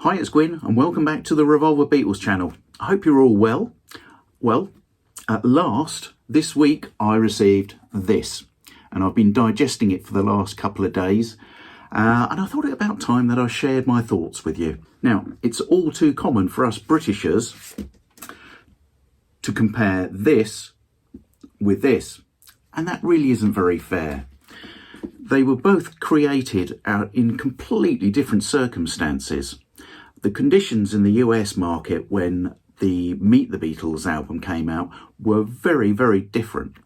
Hi, it's Gwyn and welcome back to the Revolver Beatles channel. I hope you're all well. Well, at last, this week I received this and I've been digesting it for the last couple of days and I thought it about time that I shared my thoughts with you. Now, it's all too common for us Britishers to compare this with this, and that really isn't very fair. They were both created out in completely different circumstances. The conditions in the US market when the Meet the Beatles album came out were very, very different.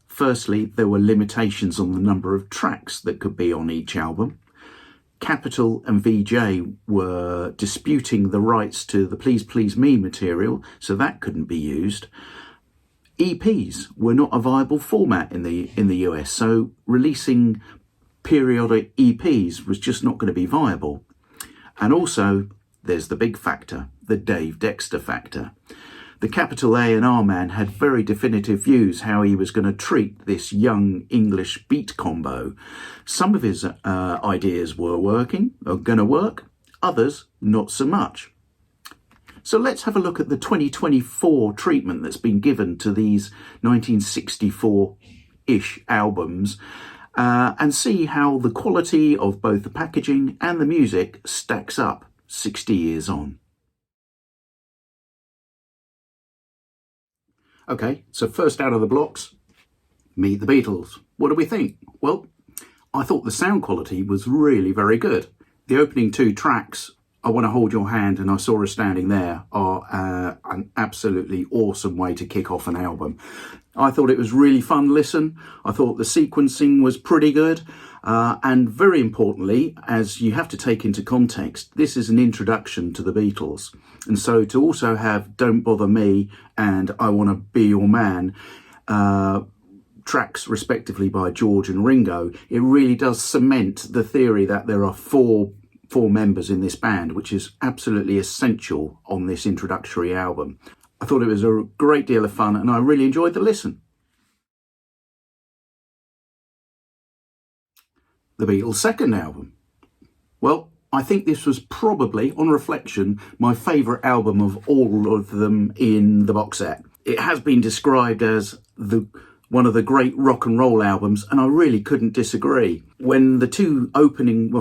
Firstly, there were limitations on the number of tracks that could be on each album. Capitol and VJ were disputing the rights to the Please Please Me material, so that couldn't be used. EPs were not a viable format in the US, so releasing periodic EPs was just not going to be viable. And also, there's the big factor, the Dave Dexter factor. The Capitol A&R man had very definitive views how he was going to treat this young English beat combo. Some of his ideas were going to work, others not so much. So let's have a look at the 2024 treatment that's been given to these 1964-ish albums and see how the quality of both the packaging and the music stacks up 60 years on. Okay, so first out of the blocks, Meet the Beatles. What do we think? Well, I thought the sound quality was really very good. The opening two tracks, I Want to Hold Your Hand and I Saw Her Standing There, are an absolutely awesome way to kick off an album. I thought it was really fun listen. I thought the sequencing was pretty good. And very importantly, as you have to take into context, this is an introduction to the Beatles. And so to also have Don't Bother Me and I Want to Be Your Man, tracks respectively by George and Ringo, it really does cement the theory that there are four members in this band, which is absolutely essential on this introductory album. I thought it was a great deal of fun and I really enjoyed the listen. The Beatles' second album. Well, I think this was probably, on reflection, my favourite album of all of them in the box set. It has been described as one of the great rock and roll albums, and I really couldn't disagree. When the two opening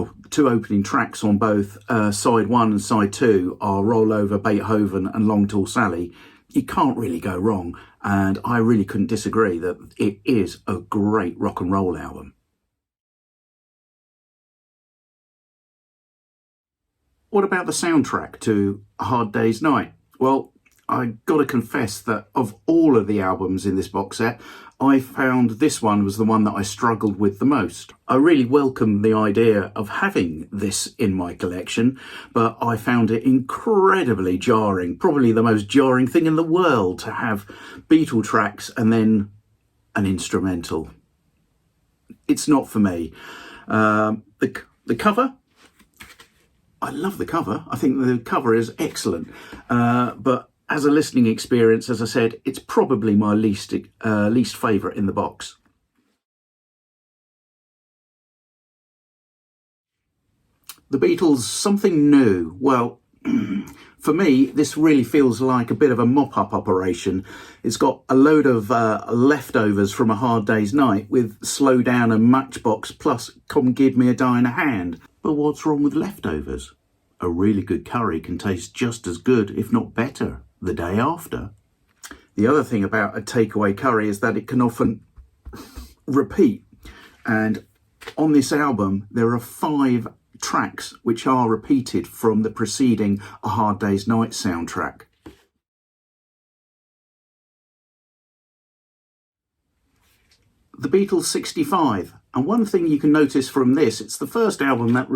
tracks on both side one and side two are Roll Over Beethoven and Long Tall Sally, you can't really go wrong, and I really couldn't disagree that it is a great rock and roll album. What about the soundtrack to A Hard Day's Night? Well, I got to confess that of all of the albums in this box set, I found this one was the one that I struggled with the most. I really welcomed the idea of having this in my collection, but I found it incredibly jarring, probably the most jarring thing in the world to have Beatle tracks and then an instrumental. It's not for me. The cover, I love the cover. I think the cover is excellent, but as a listening experience, as I said, it's probably my least favourite in the box. The Beatles, something new. Well, for me, this really feels like a bit of a mop-up operation. It's got a load of leftovers from A Hard Day's Night with Slow Down and Matchbox plus Come Give Me a Dying Hand. But what's wrong with leftovers? A really good curry can taste just as good, if not better, the day after. The other thing about a takeaway curry is that it can often repeat. And on this album, there are 5 tracks which are repeated from the preceding A Hard Day's Night soundtrack. The Beatles 65. And one thing you can notice from this, it's the first album that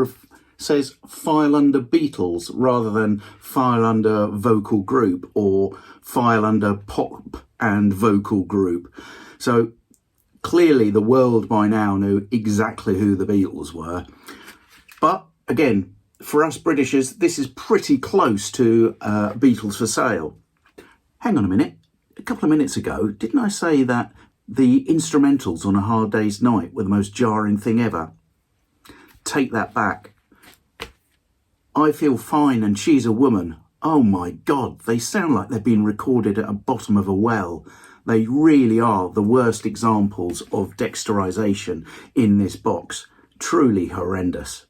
says file under Beatles rather than file under vocal group or file under pop and vocal group. So clearly the world by now knew exactly who the Beatles were. But again, for us Britishers, this is pretty close to Beatles for Sale. Hang on a minute. A couple of minutes ago, didn't I say that the instrumentals on A Hard Day's Night were the most jarring thing ever? Take that back. I Feel Fine and She's a Woman. Oh my God, they sound like they've been recorded at the bottom of a well. They really are the worst examples of dexterization in this box. Truly horrendous.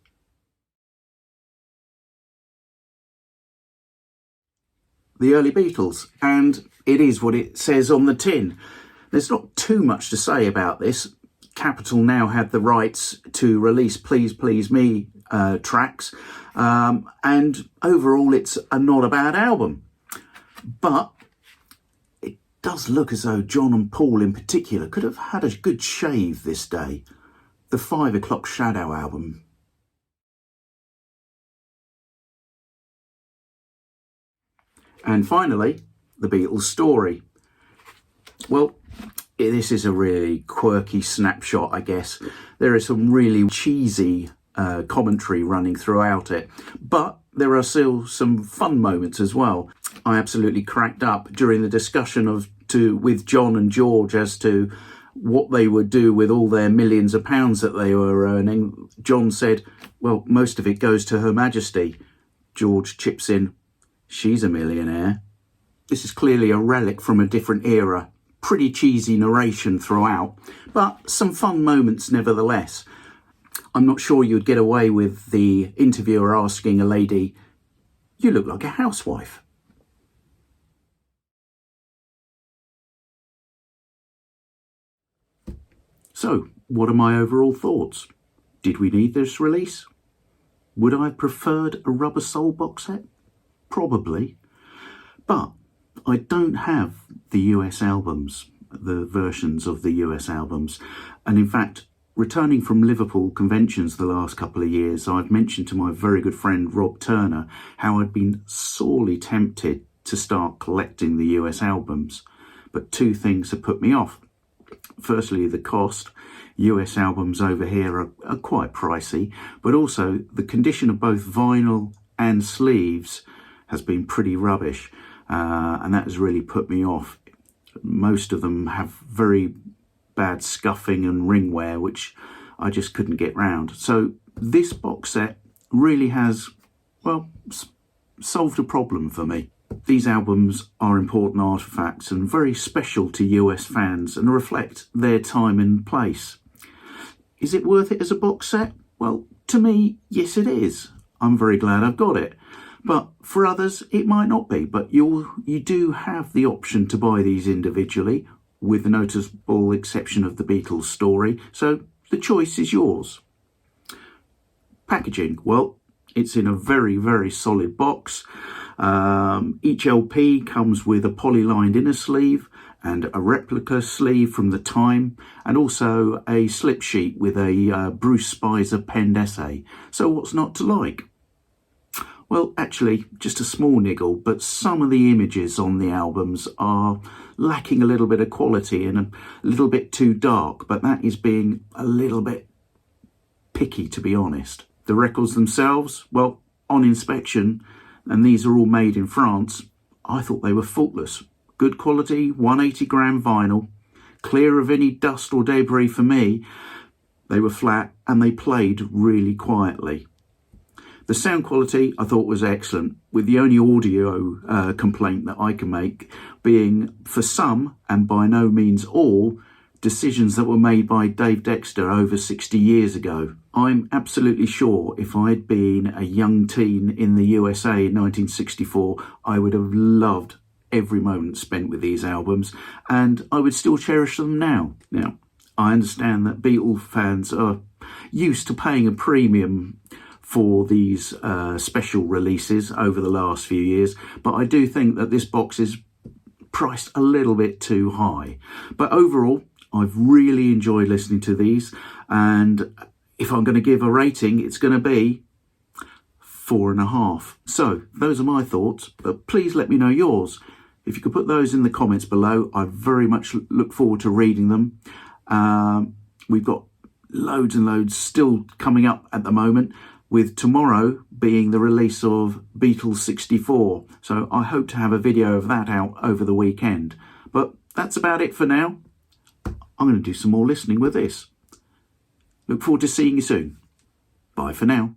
The Early Beatles, and it is what it says on the tin. There's not too much to say about this. Capitol now had the rights to release Please Please Me tracks, and overall it's not a bad album. But it does look as though John and Paul in particular could have had a good shave this day. The 5 O'Clock Shadow album. And finally, the Beatles Story. Well, this is a really quirky snapshot, I guess. There is some really cheesy commentary running throughout it, but there are still some fun moments as well. I absolutely cracked up during the discussion with John and George as to what they would do with all their millions of pounds that they were earning. John said, well, most of it goes to Her Majesty. George chips in, she's a millionaire. This is clearly a relic from a different era. Pretty cheesy narration throughout, but some fun moments nevertheless. I'm not sure you'd get away with the interviewer asking a lady, you look like a housewife. So, what are my overall thoughts? Did we need this release? Would I have preferred a Rubber Soul box set? Probably. But I don't have the US albums, the versions of the US albums. And in fact, returning from Liverpool conventions the last couple of years, I've mentioned to my very good friend Rob Turner how I'd been sorely tempted to start collecting the US albums. But two things have put me off. Firstly, the cost. US albums over here are quite pricey, but also the condition of both vinyl and sleeves has been pretty rubbish, and that has really put me off. Most of them have very bad scuffing and ring wear, which I just couldn't get round. So this box set really has, well, solved a problem for me. These albums are important artefacts and very special to US fans and reflect their time and place. Is it worth it as a box set? Well, to me, yes it is. I'm very glad I've got it. But for others, it might not be. But you do have the option to buy these individually, with the notable exception of the Beatles Story. So the choice is yours. Packaging, well, it's in a very, very solid box. Each LP comes with a poly-lined inner sleeve and a replica sleeve from the time, and also a slip sheet with a Bruce Spicer penned essay. So what's not to like? Well, actually, just a small niggle, but some of the images on the albums are lacking a little bit of quality and a little bit too dark, but that is being a little bit picky, to be honest. The records themselves, well, on inspection, and these are all made in France, I thought they were faultless. Good quality, 180 gram vinyl, clear of any dust or debris for me. They were flat and they played really quietly. The sound quality I thought was excellent, with the only audio complaint that I can make being, for some, and by no means all, decisions that were made by Dave Dexter over 60 years ago. I'm absolutely sure if I'd been a young teen in the USA in 1964, I would have loved every moment spent with these albums, and I would still cherish them now. Now, I understand that Beatles fans are used to paying a premium for these special releases over the last few years, but I do think that this box is priced a little bit too high. But overall, I've really enjoyed listening to these, and if I'm going to give a rating, it's going to be 4.5. So those are my thoughts, but please let me know yours. If you could put those in the comments below, I very much look forward to reading them. We've got loads and loads still coming up at the moment, with tomorrow being the release of Beatles 64. So I hope to have a video of that out over the weekend. But that's about it for now. I'm going to do some more listening with this. Look forward to seeing you soon. Bye for now.